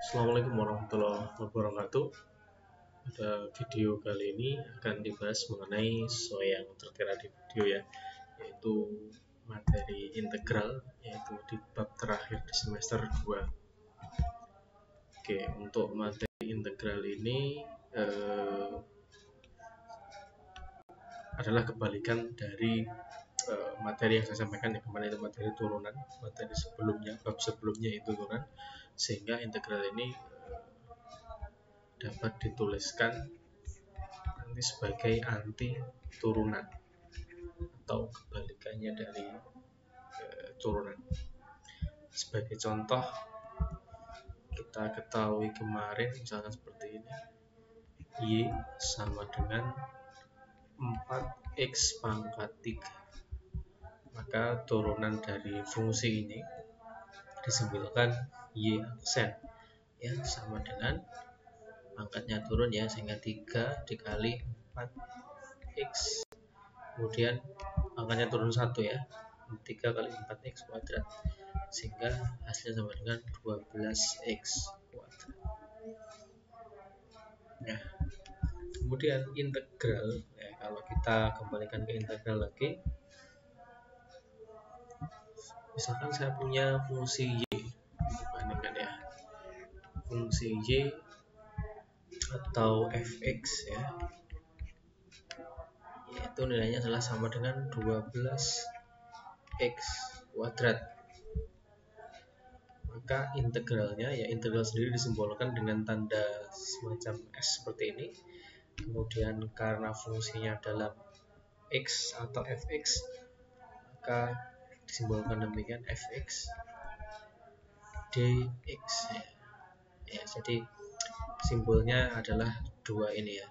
Assalamualaikum warahmatullahi wabarakatuh. Pada video kali ini akan dibahas mengenai sesuai yang tertera di video ya, yaitu materi integral, yaitu di bab terakhir di semester 2. Oke, untuk materi integral ini adalah kebalikan dari materi yang saya sampaikan ya kemarin, itu materi turunan, materi sebelumnya, bab sebelumnya itu turunan, sehingga integral ini dapat dituliskan nanti sebagai anti turunan atau kebalikannya dari turunan. Sebagai contoh, kita ketahui kemarin misalkan seperti ini, Y sama dengan 4x pangkat 3, maka turunan dari fungsi ini disimpulkan Y aksen ya sama dengan pangkatnya turun ya, sehingga 3 dikali 4x, kemudian angkanya turun 1 ya, 3 kali 4x kuadrat, sehingga hasilnya sama dengan 12x kuadrat. Nah, kemudian integral ya, kalau kita kembalikan ke integral lagi, misalkan saya punya fungsi Y, bandingkan ya, fungsi Y atau fx ya, yaitu nilainya adalah sama dengan 12x kuadrat. Maka integralnya ya, integral sendiri disimbolkan dengan tanda semacam S seperti ini. Kemudian karena fungsinya dalam x atau fx, maka disimbolkan demikian fx dx ya. Jadi simbolnya adalah dua ini ya,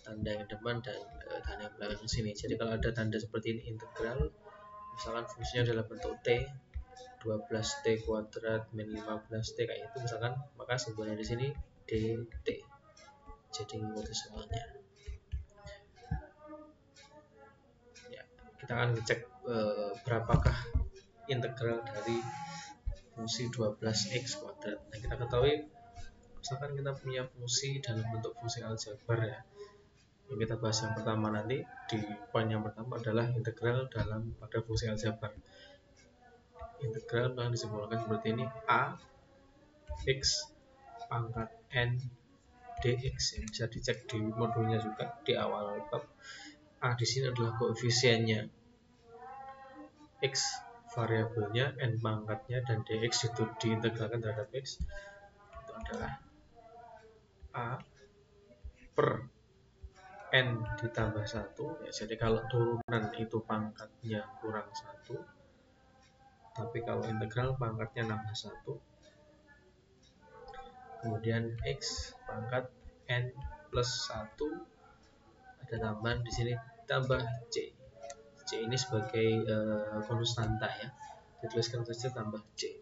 tanda yang depan dan tanda yang belakang sini. Jadi kalau ada tanda seperti ini integral, misalkan fungsinya adalah bentuk t, 12t kuadrat min 15t kayak itu misalkan, maka simbolnya di sini dt. Jadi itu soalnya. Ya, kita akan ngecek berapakah integral dari fungsi 12x kuadrat. Nah, kita ketahui misalkan kita punya fungsi dalam bentuk fungsi aljabar ya. Yang kita bahas yang pertama nanti di poin yang pertama adalah integral pada fungsi aljabar. Integral yang disimbolkan seperti ini, a x pangkat n dx ya. Bisa dicek di modulnya juga di awal bab. A di sini adalah koefisiennya, x variabelnya, n pangkatnya, dan dx itu diintegralkan terhadap x, itu adalah a per n ditambah 1 ya. Jadi kalau turunan itu pangkatnya kurang 1, tapi kalau integral pangkatnya nambah 1. Kemudian x pangkat n plus 1, ada tambahan di sini tambah c. C ini sebagai konstanta ya, dituliskan saja tambah c,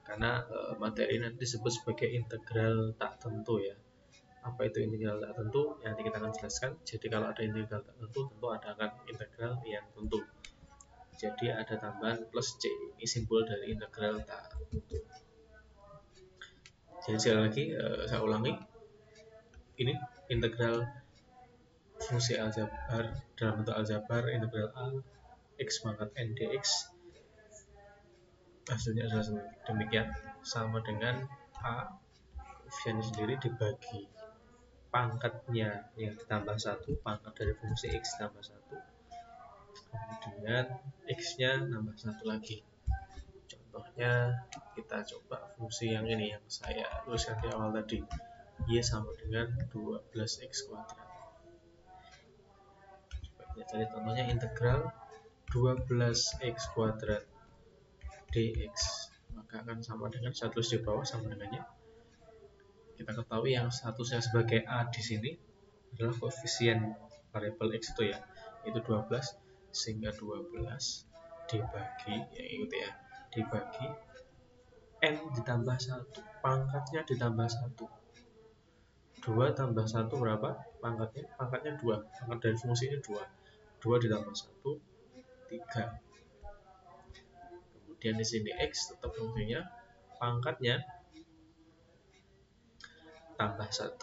karena materi nanti disebut sebagai integral tak tentu ya. Apa itu integral tak tentu? Nanti kita akan jelaskan. Jadi kalau ada integral tak tentu, tentu ada akan integral yang tentu. Jadi ada tambahan plus c, ini simbol dari integral tak tentu. Jadi sekali lagi saya ulangi, ini integral fungsi aljabar dalam bentuk aljabar, integral a x pangkat n dx, hasilnya adalah demikian, sama dengan a koefisien sendiri dibagi pangkatnya yang ditambah 1, pangkat dari fungsi x tambah 1, kemudian x nya nambah 1 lagi. Contohnya kita coba fungsi yang ini yang saya tuliskan di awal tadi, y sama dengan 12x kuadrat. Jadi contohnya integral 12x kuadrat dx, maka akan sama dengan, saya tulis di bawah sama dengannya. Kita ketahui yang statusnya sebagai a di sini adalah koefisien variabel x itu ya, itu 12, sehingga 12 dibagi ya, itu ya, dibagi n ditambah 1, pangkatnya ditambah 1. 2 tambah 1 berapa pangkatnya? Pangkatnya 2, pangkat dari fungsi ini 2. 2 ditambah 1, 3. Kemudian di sini x tetap fungsinya, pangkatnya tambah 1,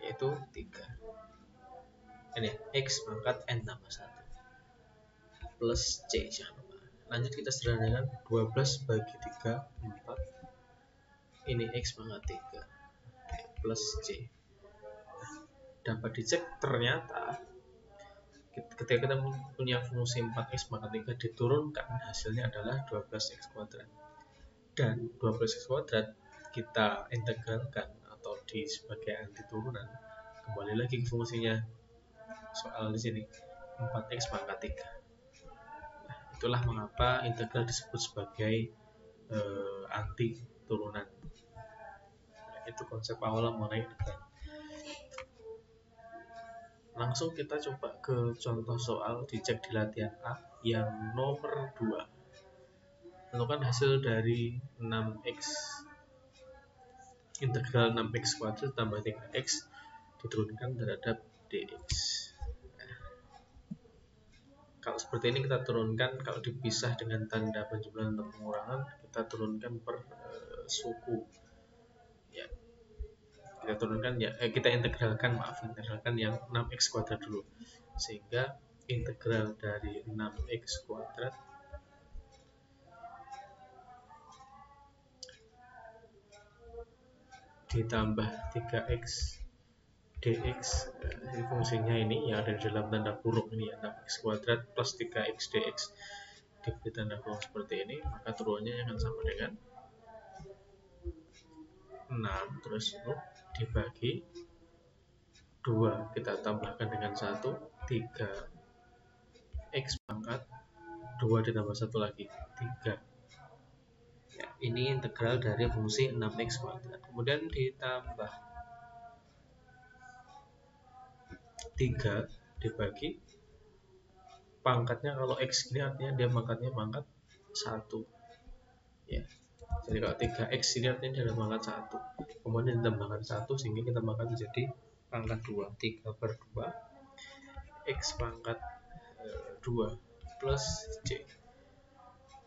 yaitu 3. Ini X pangkat N tambah 1 plus C, jangan lupa. Lanjut kita sederhanakan, 12 bagi 3, 4. Ini X pangkat 3 plus C. Dapat dicek, ternyata ketika kita punya fungsi 4x pangkat 3 diturunkan, hasilnya adalah 12x kuadrat. Dan 12x kuadrat kita integralkan atau sebagai anti turunan, kembali lagi ke fungsinya soal di sini, 4x pangkat 3. Nah, itulah mengapa integral disebut sebagai anti turunan. Itu konsep awal mengenai integral. Langsung kita coba ke contoh soal dicek di latihan A yang nomor 2. Tentukan hasil dari 6x integral 6x kuadrat tambah 3x diturunkan terhadap dx. Nah, kalau seperti ini kita turunkan, kalau dipisah dengan tanda penjumlahan atau pengurangan, kita turunkan per suku. Ya, kita turunkan ya, kita integralkan yang 6x kuadrat dulu, sehingga integral dari 6x kuadrat ditambah 3x dx, fungsinya ini yang ada di dalam tanda kurung ini ya, 6x kuadrat plus 3x dx diberi tanda kurung seperti ini, maka turunannya akan sama dengan 6 terus dibagi 2, kita tambahkan dengan 1, 3x pangkat 2 ditambah 1 lagi 3. Ya, ini integral dari fungsi 6x kuadrat. Kemudian ditambah 3 dibagi pangkatnya, kalau x ini artinya dia pangkat 1 ya. Jadi kalau 3x ini artinya dia ada pangkat 1, kemudian ditambahkan 1 sehingga kita tambahkan menjadi pangkat 2, 3 per 2 x pangkat 2 plus c.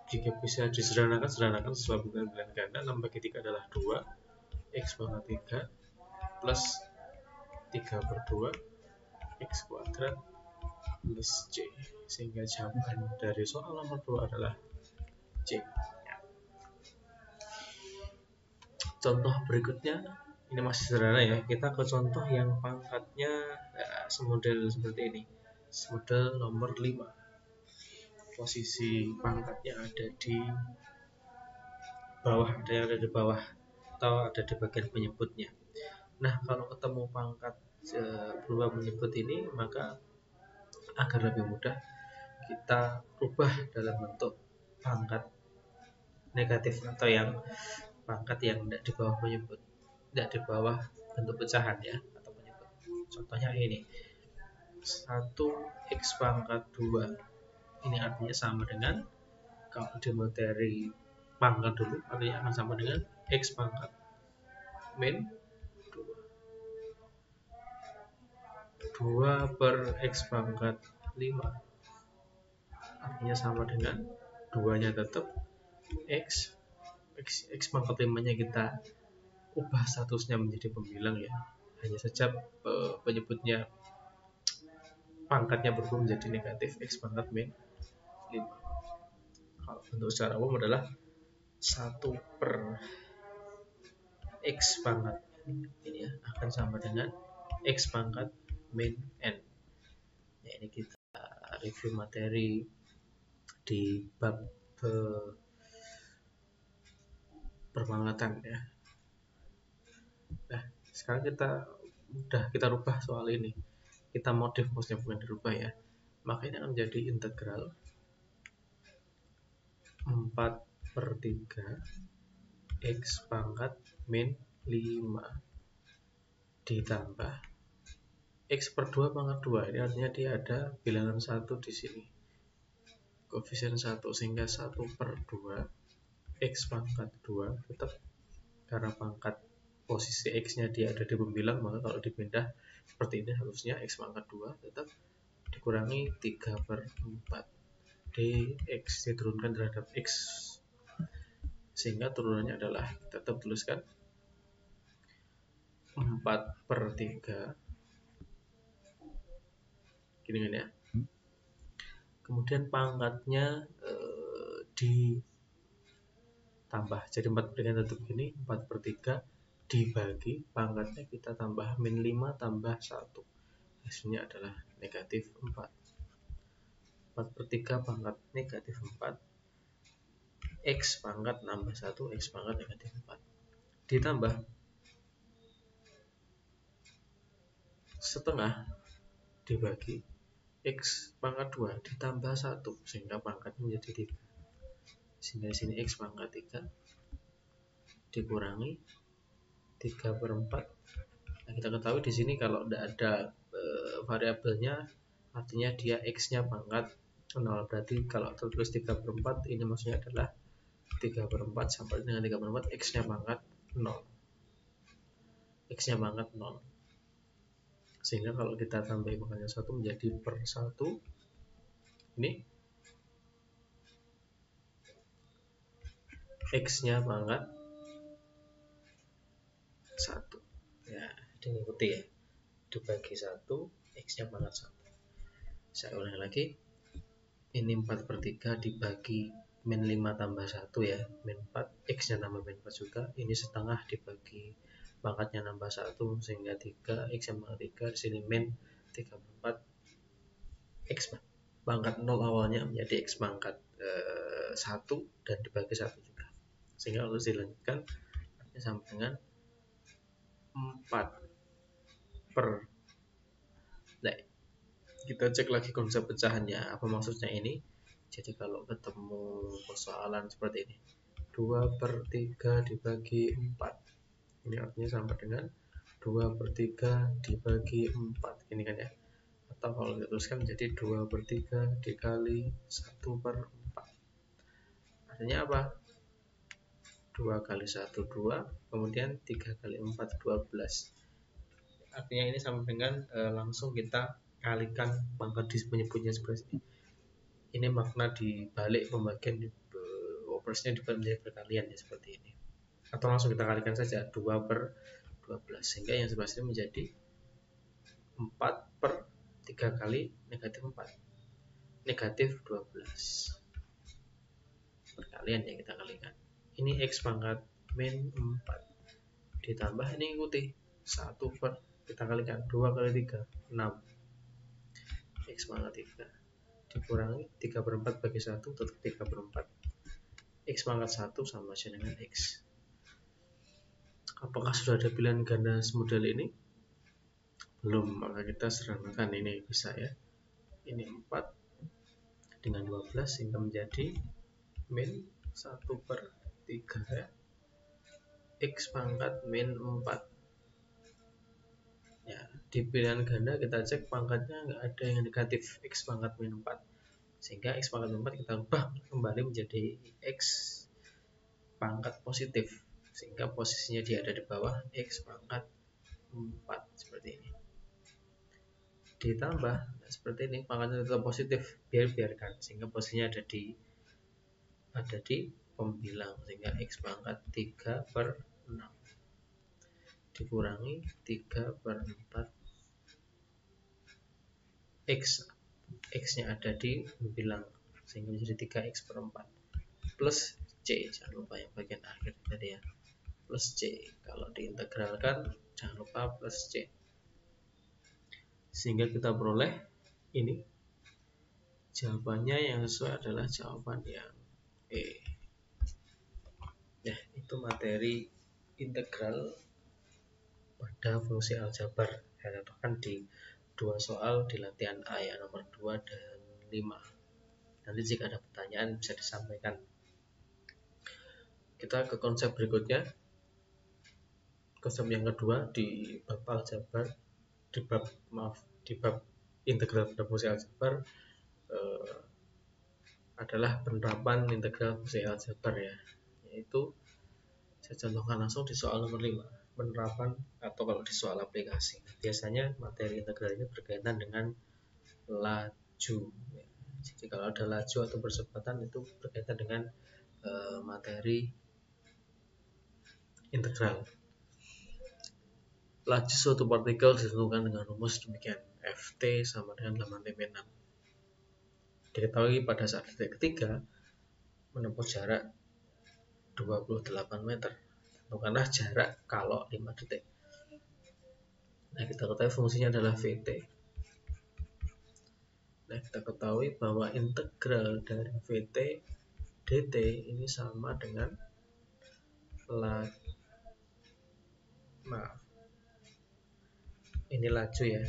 Jika bisa disederhanakan, setelah bukan bilangan ganda, 6 bagi 3 adalah 2 x pangkat 3 plus 3 per 2 x kuadrat plus c, sehingga jawaban dari soal nomor 2 adalah c. Contoh berikutnya ini masih sederhana ya, kita ke contoh yang pangkatnya semodel seperti ini, semodel nomor 5. Posisi pangkatnya ada di bawah, ada yang ada di bawah atau ada di bagian penyebutnya. Nah, kalau ketemu pangkat berupa penyebut ini, maka agar lebih mudah kita rubah dalam bentuk pangkat negatif atau yang pangkat yang tidak di bawah penyebut, tidak di bawah bentuk pecahan ya atau penyebut. Contohnya ini 1x pangkat 2, ini artinya sama dengan, kalau di materi pangkat dulu artinya akan sama dengan x pangkat min 2 per x pangkat 5, artinya sama dengan 2 nya tetap x pangkat 5 nya kita ubah statusnya menjadi pembilang ya, hanya saja penyebutnya pangkatnya berubah menjadi negatif x pangkat min 5. Kalau bentuk secara umum adalah 1 per x pangkat ini ya, akan sama dengan x pangkat min n. Ya, ini kita review materi di bab perpangkatan ya. Nah, sekarang kita rubah soal ini, kita modif, maksudnya bukan dirubah ya, maka ini akan menjadi integral 4 per 3 x pangkat min 5 ditambah x per 2 pangkat 2, ini artinya dia ada bilangan 1 di sini, koefisien 1, sehingga 1 per 2 x pangkat 2 tetap, karena pangkat posisi x nya dia ada di pembilang, maka kalau dipindah seperti ini harusnya x pangkat 2 tetap dikurangi 3 per 4 dx diturunkan terhadap x, sehingga turunannya adalah, tetap tuliskan 4/3 gini kan ya. Kemudian pangkatnya ditambah, jadi 4/3 tetap gini, 4/3 dibagi pangkatnya kita tambah min 5 tambah 1, hasilnya adalah negatif 4. 4/3 pangkat negatif 4, X pangkat nambah 1, X pangkat negatif 4 ditambah setengah dibagi X pangkat 2 ditambah 1 sehingga pangkatnya menjadi 3. Sehingga di sini X pangkat 3 dikurangi 3/4. Nah, kita ketahui di sini kalau tidak ada variabelnya, artinya dia X-nya pangkat 0. Berarti kalau tertulis 3/4 ini maksudnya adalah 3/4 sampai dengan 3/4 X-nya pangkat 0. X-nya pangkat 0. Sehingga kalau kita tambah pangkatnya 1 menjadi per 1. Ini X-nya pangkat 1. Ya, diikuti ya. Dibagi 1, X-nya pangkat 1. Saya ulangi lagi. Ini 4/3 dibagi min 5 tambah 1 ya, min 4, X-nya tambah min 4 juga. Ini setengah dibagi pangkatnya nambah 1 sehingga 3, X yang pangkat 3, di sini min 3/4, X pangkat 0 awalnya menjadi X pangkat 1 dan dibagi 1 juga. Sehingga kalau dilanjutkan sama dengan 4 per. Nah, kita cek lagi konsep pecahannya, apa maksudnya ini. Jadi kalau ketemu persoalan seperti ini, 2/3 dibagi 4, ini artinya sama dengan 2/3 dibagi 4, ini kan ya. Atau kalau dituliskan menjadi 2/3 dikali 1/4, artinya apa? 2 kali 1 2, kemudian 3 kali 4 12. Artinya ini sama dengan langsung kita kalikan pangkat menyebutnya seperti ini. Ini makna dibalik pembagian operasinya dibalik perkalian ya, seperti ini. Atau langsung kita kalikan saja 2/12 sehingga yang sebelah sini menjadi 4/3 kali negatif 4, negatif 12. Perkalian ya, kita kalikan. Ini X pangkat min 4 ditambah ini ikuti 1 per, kita kalikan 2 kali 3 6, X pangkat 3 dikurangi 3/4 bagi 1 tetap 3/4, X pangkat 1 sama saja dengan X. Apakah sudah ada pilihan ganda semodel ini? Belum, maka kita sederhanakan ini bisa ya. Ini 4 dengan 12 sehingga menjadi min 1/3 ya. X pangkat min 4 ya. Di pilihan ganda kita cek pangkatnya nggak ada yang negatif, X pangkat min 4, sehingga X pangkat min 4 kita ubah kembali menjadi X pangkat positif, sehingga posisinya dia ada di bawah X pangkat 4 seperti ini. Ditambah seperti ini, pangkatnya tetap positif, biarkan, sehingga posisinya ada di pembilang, sehingga X pangkat 3/6 dikurangi 3/4, X nya ada di pembilang sehingga menjadi 3x/4 plus C, jangan lupa yang bagian akhir tadi ya, plus C. Kalau diintegralkan jangan lupa plus C, sehingga kita peroleh ini jawabannya yang sesuai adalah jawaban yang E. Ya, itu materi integral pada fungsi aljabar ya, bahkan di 2 soal di latihan A ya, nomor 2 dan 5. Nanti jika ada pertanyaan bisa disampaikan. Kita ke konsep berikutnya. Konsep yang kedua di bab aljabar, di bab integral pada fungsi aljabar adalah penerapan integral fungsi aljabar ya, yaitu saya contohkan langsung di soal nomor 5, penerapan atau kalau di soal aplikasi. Biasanya materi integral ini berkaitan dengan laju. Jadi kalau ada laju atau percepatan itu berkaitan dengan materi integral. Laju suatu partikel ditentukan dengan rumus demikian. Ft sama dengan 8T-6. Diketahui pada saat detik ketiga menempuh jarak 28 meter. Tentukanlah jarak kalau 5 detik. Nah, kita ketahui fungsinya adalah Vt. Nah, kita ketahui bahwa integral dari Vt dt ini sama dengan ini laju ya.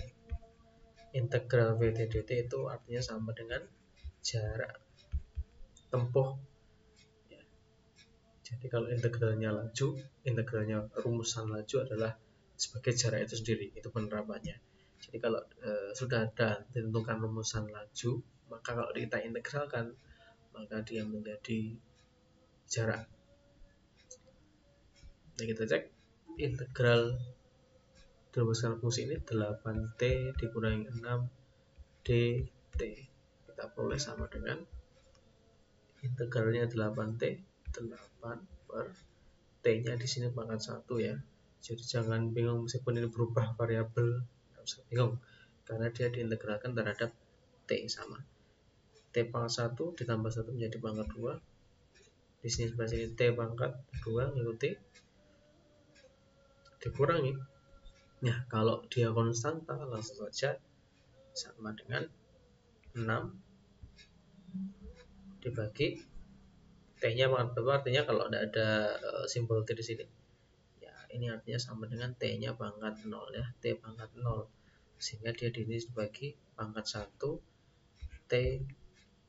Integral Vt dt itu artinya sama dengan jarak tempuh ya. Jadi kalau integralnya laju, integralnya rumusan laju adalah sebagai jarak itu sendiri, itu penerapannya. Jadi kalau sudah ada ditentukan rumusan laju, maka kalau kita integralkan, maka dia menjadi jarak. Nah, kita cek integral dirumuskan fungsi ini 8T dikurangi 6 dt. Kita peroleh sama dengan integralnya 8T, 8 per T-nya di sini pangkat 1 ya. Jadi jangan bingung meskipun ini berubah variabel, nggak usah bingung karena dia diintegralkan terhadap T sama. T pangkat 1 ditambah 1 menjadi pangkat 2. Di sini sebelah sini T pangkat 2 mengikuti dikurangi. Nah, kalau dia konstanta langsung saja sama dengan 6 dibagi T-nya pangkat berapa, artinya kalau tidak ada simbol T di sini. Ya, ini artinya sama dengan T-nya pangkat 0 ya, T pangkat 0. Sehingga dia ini dibagi pangkat 1 T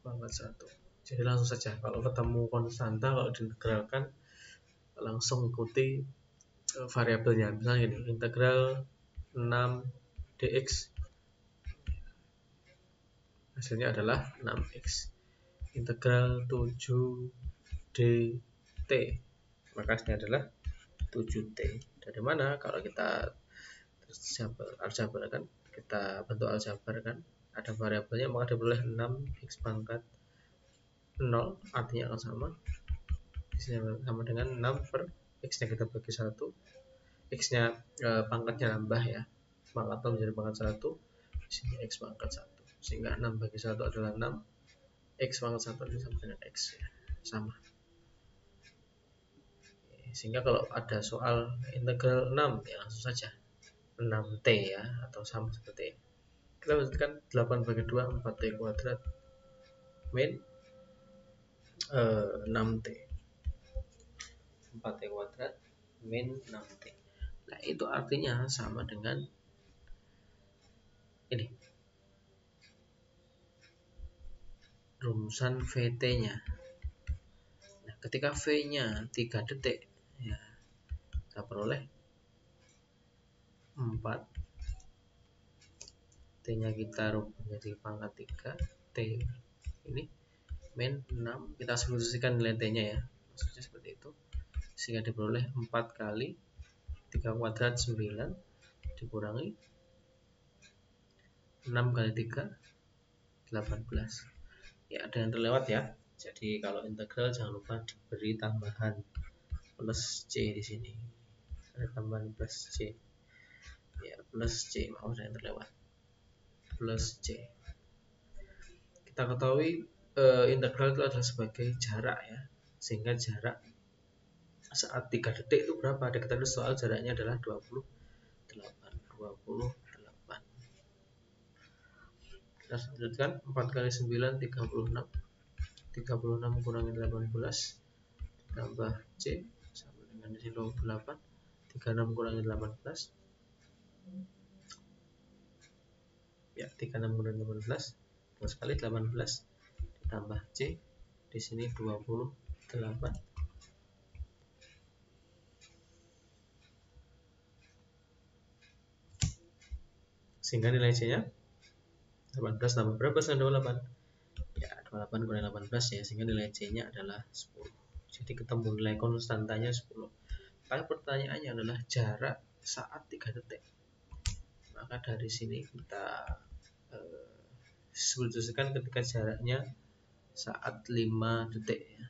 pangkat 1. Jadi langsung saja kalau ketemu konstanta, kalau diintegralkan langsung ikuti variabelnya. Misalnya ini integral 6 dx hasilnya adalah 6x. Integral 7 dt maka hasilnya adalah 7t. Dari mana? Kalau kita aljabar kan, kita bentuk aljabar kan, ada variabelnya, maka diperoleh 6x pangkat 0 artinya akan sama sama dengan 6 per x nya kita bagi 1, x nya pangkatnya nambah ya, pangkat 0 menjadi pangkat 1, sini x pangkat 1, sehingga 6 bagi 1 adalah 6, x pangkat 1 ini sama dengan x ya, sama. Sehingga kalau ada soal integral 6 ya langsung saja 6t ya, atau sama seperti ini. Kita lanjutkan 8 bagi 2 4t kuadrat min 6t, 4t kuadrat min 6t. Nah, itu artinya sama dengan ini rumusan Vt nya. Nah, ketika V nya 3 detik ya, kita peroleh 4, T nya kita rubah menjadi pangkat 3, T ini min 6, kita substitusikan nilai T nya ya, maksudnya seperti itu, sehingga diperoleh 4 kali 3 kuadrat 9 dikurangi 6 kali 3 18. Ya, ada yang terlewat ya. Jadi kalau integral jangan lupa diberi tambahan plus C di sini. Ada tambahan plus C. Ya, plus C, maaf ada yang terlewat. Plus C. Kita ketahui integral itu adalah sebagai jarak ya. Sehingga jarak saat 3 detik itu berapa? Diketahui soal jaraknya adalah 28. Kita lanjutkan 4 kali 9 36. 36 kurangi 18 tambah C sama dengan di sini 28. 36 kurangi 18 ya, 36 kurangi 18 terus kali 18 ditambah C di sini 28. Sehingga nilai C nya 18 tambah berapa sama 28? Ya, 28 kurangi 18 ya, sehingga nilai C nya adalah 10. Jadi ketemu nilai konstantanya 10. Kalau pertanyaannya adalah jarak saat 3 detik, maka dari sini kita substitusikan ketika jaraknya saat 5 detik ya.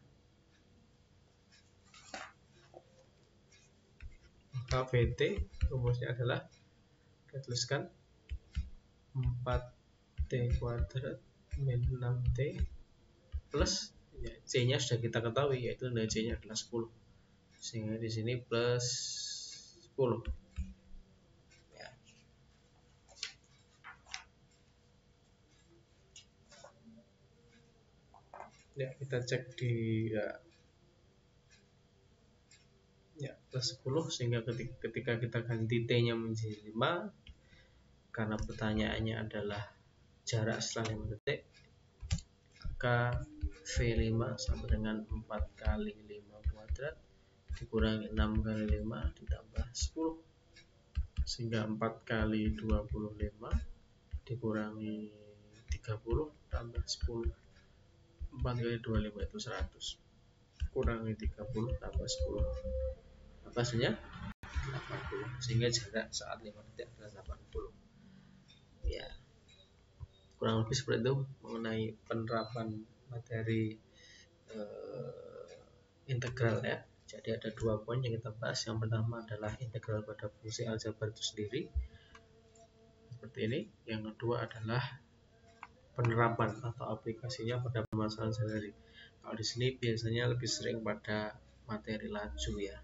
KVT rumusnya adalah kita tuliskan 4T kuadrat min 6T plus ya, C nya sudah kita ketahui yaitu nilai C nya adalah 10, sehingga di sini plus 10 ya. Ya, kita cek di ya plus 10, sehingga ketika kita ganti T nya menjadi 5 karena pertanyaannya adalah jarak setelah 5 detik, maka V5 sama dengan 4 kali 5 kuadrat dikurangi 6 kali 5 ditambah 10, sehingga 4 kali 25 dikurangi 30 tambah 10, 4 kali 25 itu 100 kurangi 30 tambah 10, maka hasilnya 80, sehingga jarak saat 5 detik adalah 80 ya. Kurang lebih seperti itu mengenai penerapan materi integral ya. Jadi ada dua poin yang kita bahas. Yang pertama adalah integral pada fungsi aljabar itu sendiri seperti ini. Yang kedua adalah penerapan atau aplikasinya pada permasalahan sehari-hari. Kalau di sini biasanya lebih sering pada materi laju ya.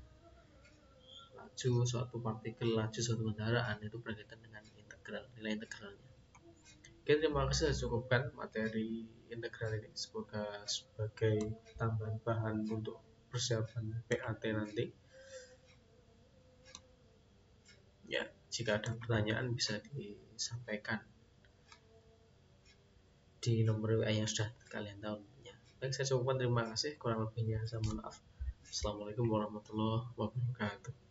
Laju suatu partikel, laju suatu kendaraan itu berkaitan dengan integral, nilai integralnya. Oke, terima kasih sudah cukupkan materi integral ini. Semoga sebagai tambahan bahan untuk persiapan PAT nanti. Ya, jika ada pertanyaan bisa disampaikan di nomor WA yang sudah kalian tahu. Baik, saya cukupkan. Terima kasih. Kurang lebihnya saya mohon maaf. Assalamualaikum warahmatullahi wabarakatuh.